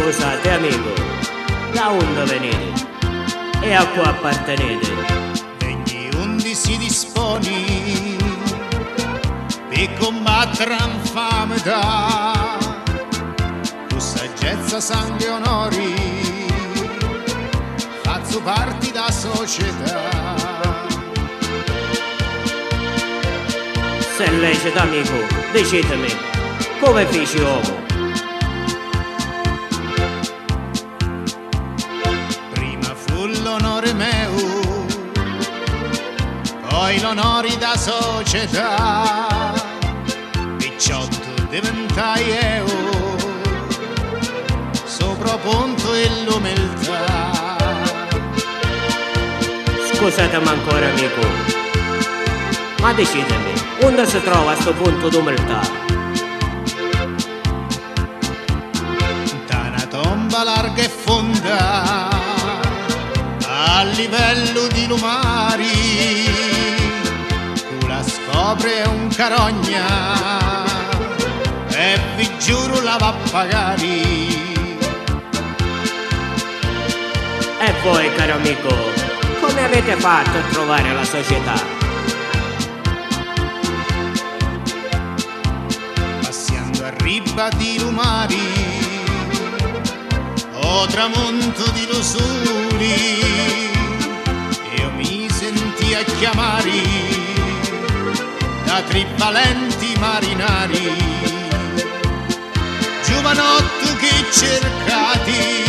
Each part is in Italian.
Scusate amico, da onde venite? E a qua appartenete? Degli undi si disponi per combattere l'infamità, con saggezza, sangue e onori, faccio parte da società. Se lecito amico, decidimi, come feci uomo? Prima fu l'onore mio, poi l'onore da società, 18 diventai io, sopra punto e l'umiltà. Scusatemi ancora amico, ma decidimi, dove si trova sto punto d'umiltà? Da una tomba larga e fonda, a livello di lumari, tu la scopre un carogna e vi giuro la va a pagare. E voi caro amico, come avete fatto a trovare la società? Passiando a riba di lumari, o tramonto di lusuri, io mi senti a chiamare da tre valenti marinari, giovanotto che cercati,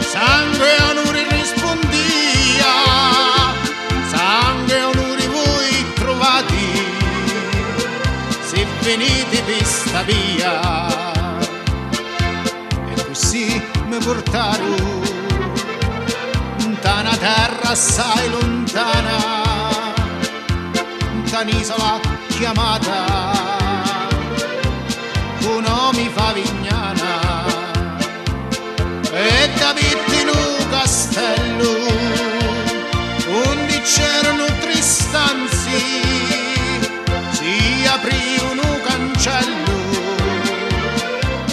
sangue e onore rispondia, sangue e onore voi trovati, se venite per sta via. E così mi portarono da una terra assai lontana, da un'isola chiamata con nomi Favignana, e da in un castello onde c'erano tre stanze, si aprì un cancello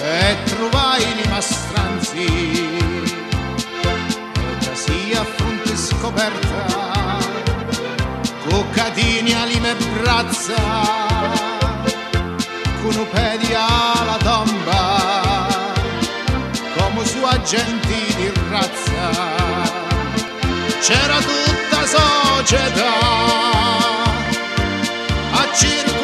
e trovai i mastranzi, e da si a fronte scoperta con catini ali me brazza, con piedi alla tomba come su agenti di razza. C'era tutta società a circa